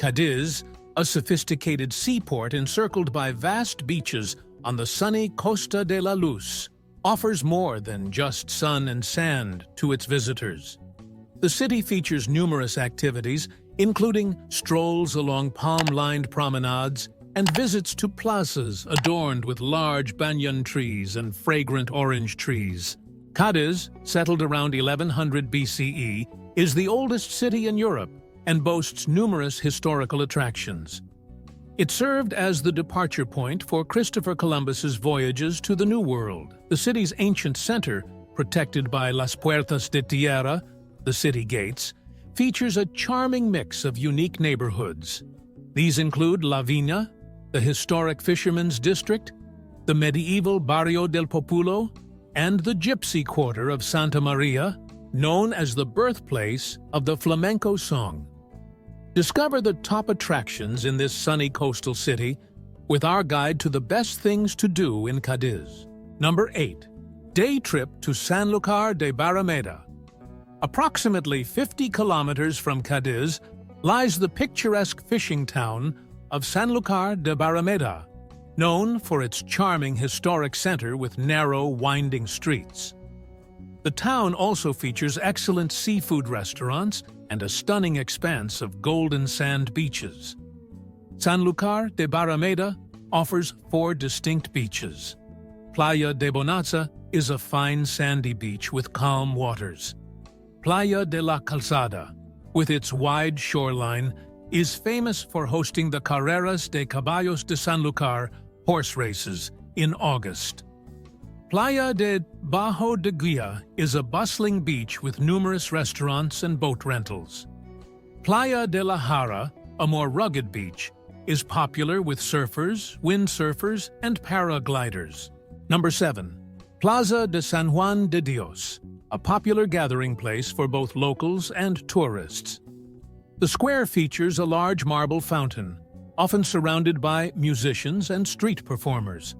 Cadiz, a sophisticated seaport encircled by vast beaches on the sunny Costa de la Luz, offers more than just sun and sand to its visitors. The city features numerous activities, including strolls along palm-lined promenades and visits to plazas adorned with large banyan trees and fragrant orange trees. Cadiz, settled around 1100 BCE, is the oldest city in Europe and boasts numerous historical attractions. It served as the departure point for Christopher Columbus's voyages to the New World. The city's ancient center, protected by Las Puertas de Tierra, the city gates, features a charming mix of unique neighborhoods. These include La Viña, the historic Fisherman's District, the medieval Barrio del Populo, and the Gypsy Quarter of Santa Maria, known as the birthplace of the flamenco song. Discover the top attractions in this sunny coastal city with our guide to the best things to do in Cadiz. Number 8. Day trip to Sanlucar de Barrameda. Approximately 50 kilometers from Cadiz lies the picturesque fishing town of Sanlucar de Barrameda, known for its charming historic center with narrow, winding streets. The town also features excellent seafood restaurants and a stunning expanse of golden sand beaches. Sanlucar de Barrameda offers 4 distinct beaches. Playa de Bonanza is a fine sandy beach with calm waters. Playa de la Calzada, with its wide shoreline, is famous for hosting the Carreras de Caballos de Sanlucar horse races in August. Playa de Bajo de Guia is a bustling beach with numerous restaurants and boat rentals. Playa de la Jara, a more rugged beach, is popular with surfers, windsurfers, and paragliders. Number 7. Plaza de San Juan de Dios, a popular gathering place for both locals and tourists. The square features a large marble fountain, often surrounded by musicians and street performers.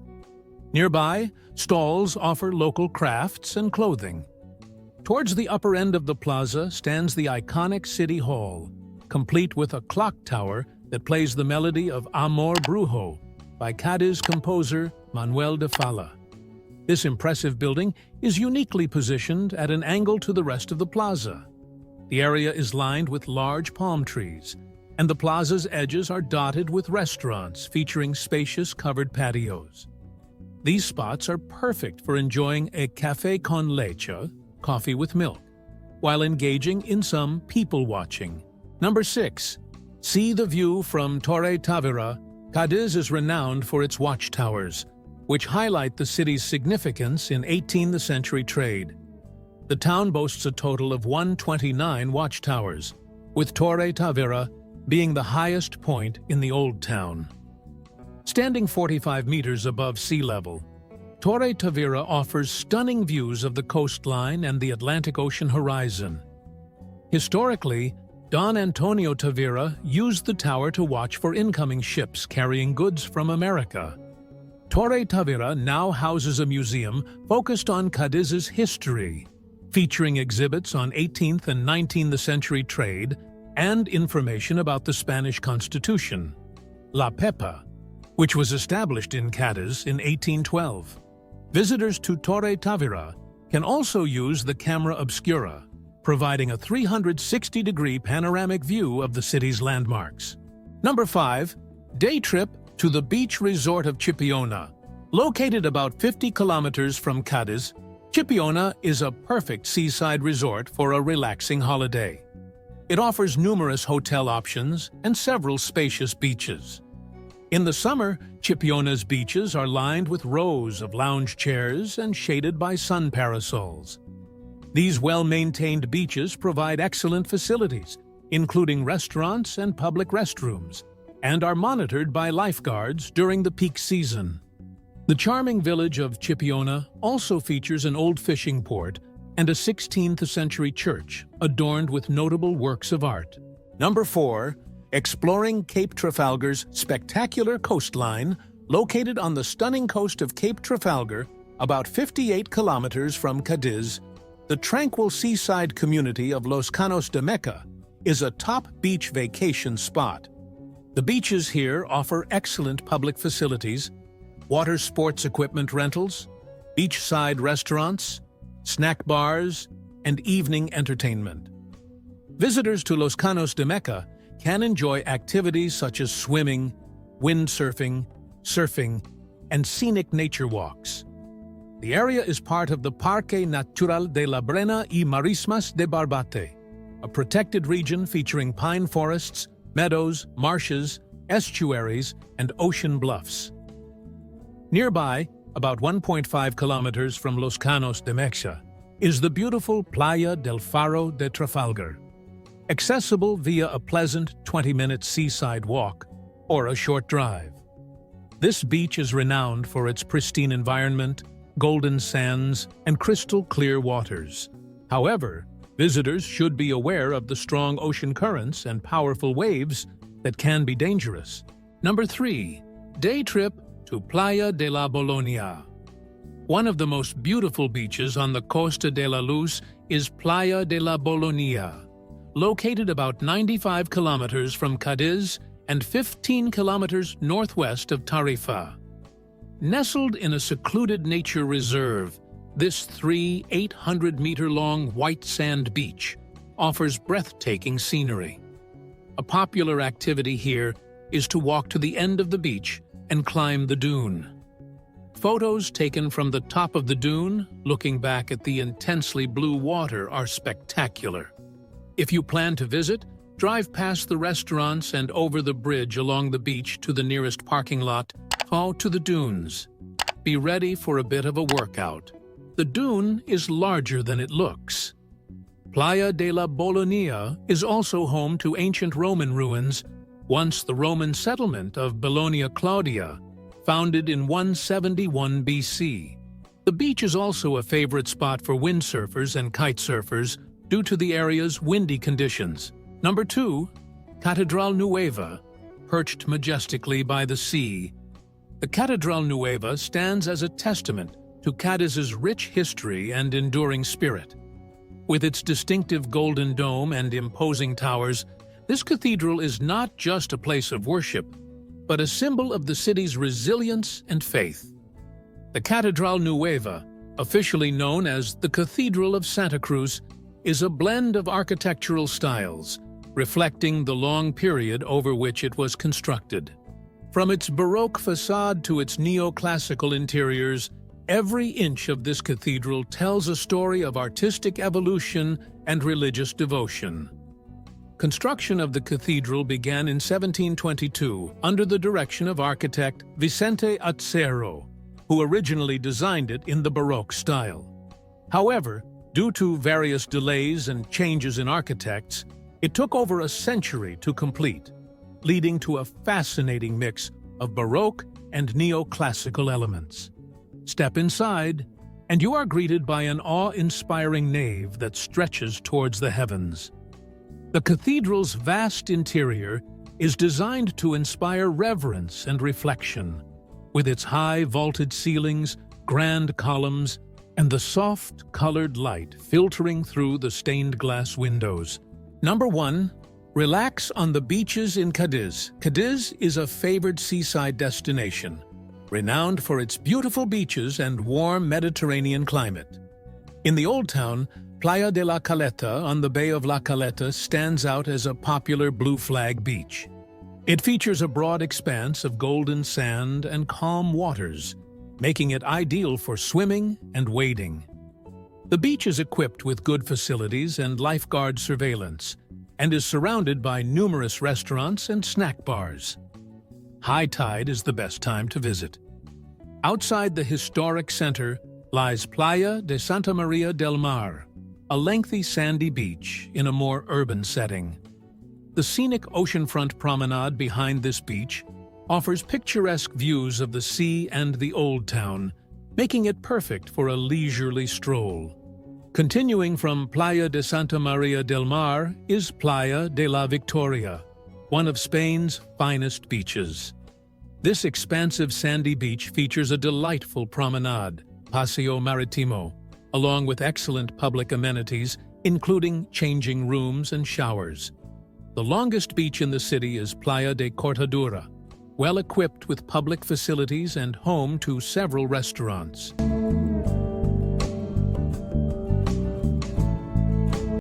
Nearby, stalls offer local crafts and clothing. Towards the upper end of the plaza stands the iconic City Hall, complete with a clock tower that plays the melody of Amor Brujo by Cadiz composer Manuel de Falla. This impressive building is uniquely positioned at an angle to the rest of the plaza. The area is lined with large palm trees, and the plaza's edges are dotted with restaurants featuring spacious covered patios. These spots are perfect for enjoying a café con leche, coffee with milk, while engaging in some people-watching. Number 6. See the view from Torre Tavira. Cadiz is renowned for its watchtowers, which highlight the city's significance in 18th century trade. The town boasts a total of 129 watchtowers, with Torre Tavira being the highest point in the Old Town. Standing 45 meters above sea level, Torre Tavira offers stunning views of the coastline and the Atlantic Ocean horizon. Historically, Don Antonio Tavira used the tower to watch for incoming ships carrying goods from America. Torre Tavira now houses a museum focused on Cadiz's history, featuring exhibits on 18th and 19th century trade and information about the Spanish Constitution, La Pepa, which was established in Cadiz in 1812. Visitors to Torre Tavira can also use the camera obscura, providing a 360-degree panoramic view of the city's landmarks. Number 5. Day trip to the beach resort of Chipiona. Located about 50 kilometers from Cadiz, Chipiona is a perfect seaside resort for a relaxing holiday. It offers numerous hotel options and several spacious beaches. In the summer, Chipiona's beaches are lined with rows of lounge chairs and shaded by sun parasols. These well-maintained beaches provide excellent facilities, including restaurants and public restrooms, and are monitored by lifeguards during the peak season. The charming village of Chipiona also features an old fishing port and a 16th century church adorned with notable works of art. Number 4. Exploring Cape Trafalgar's spectacular coastline, located on the stunning coast of Cape Trafalgar, about 58 kilometers from Cadiz, the tranquil seaside community of Los Canos de Meca is a top beach vacation spot. The beaches here offer excellent public facilities, water sports equipment rentals, beachside restaurants, snack bars, and evening entertainment. Visitors to Los Canos de Meca can enjoy activities such as swimming, windsurfing, surfing, and scenic nature walks. The area is part of the Parque Natural de la Brena y Marismas de Barbate, a protected region featuring pine forests, meadows, marshes, estuaries, and ocean bluffs. Nearby, about 1.5 kilometers from Los Canos de Meca, is the beautiful Playa del Faro de Trafalgar, accessible via a pleasant 20-minute seaside walk or a short drive. This beach is renowned for its pristine environment, golden sands, and crystal-clear waters. However, visitors should be aware of the strong ocean currents and powerful waves that can be dangerous. Number 3. Day trip to Playa de la Bolonia. One of the most beautiful beaches on the Costa de la Luz is Playa de la Bolonia, located about 95 kilometers from Cadiz and 15 kilometers northwest of Tarifa. Nestled in a secluded nature reserve, this 800-meter-long white sand beach offers breathtaking scenery. A popular activity here is to walk to the end of the beach and climb the dune. Photos taken from the top of the dune, looking back at the intensely blue water, are spectacular. If you plan to visit, drive past the restaurants and over the bridge along the beach to the nearest parking lot, or to the dunes. Be ready for a bit of a workout. The dune is larger than it looks. Playa de la Bolonia is also home to ancient Roman ruins, once the Roman settlement of Bolonia Claudia, founded in 171 BC. The beach is also a favorite spot for windsurfers and kitesurfers due to the area's windy conditions. Number 2. Catedral Nueva, perched majestically by the sea. The Catedral Nueva stands as a testament to Cadiz's rich history and enduring spirit. With its distinctive golden dome and imposing towers, this cathedral is not just a place of worship, but a symbol of the city's resilience and faith. The Catedral Nueva, officially known as the Cathedral of Santa Cruz, is a blend of architectural styles, reflecting the long period over which it was constructed. From its Baroque facade to its neoclassical interiors, every inch of this cathedral tells a story of artistic evolution and religious devotion. Construction of the cathedral began in 1722 under the direction of architect Vicente Atzero, who originally designed it in the Baroque style. However, due to various delays and changes in architects, it took over a century to complete, leading to a fascinating mix of Baroque and neoclassical elements. Step inside, and you are greeted by an awe-inspiring nave that stretches towards the heavens. The cathedral's vast interior is designed to inspire reverence and reflection, with its high vaulted ceilings, grand columns, and the soft, colored light filtering through the stained glass windows. Number 1. Relax on the beaches in Cadiz. Cadiz is a favored seaside destination, renowned for its beautiful beaches and warm Mediterranean climate. In the Old Town, Playa de la Caleta on the Bay of La Caleta stands out as a popular blue flag beach. It features a broad expanse of golden sand and calm waters, making it ideal for swimming and wading. The beach is equipped with good facilities and lifeguard surveillance, and is surrounded by numerous restaurants and snack bars. High tide is the best time to visit. Outside the historic center lies Playa de Santa Maria del Mar, a lengthy sandy beach in a more urban setting. The scenic oceanfront promenade behind this beach offers picturesque views of the sea and the Old Town, making it perfect for a leisurely stroll. Continuing from Playa de Santa Maria del Mar is Playa de la Victoria, one of Spain's finest beaches. This expansive sandy beach features a delightful promenade, Paseo Maritimo, along with excellent public amenities, including changing rooms and showers. The longest beach in the city is Playa de Cortadura, well equipped with public facilities and home to several restaurants.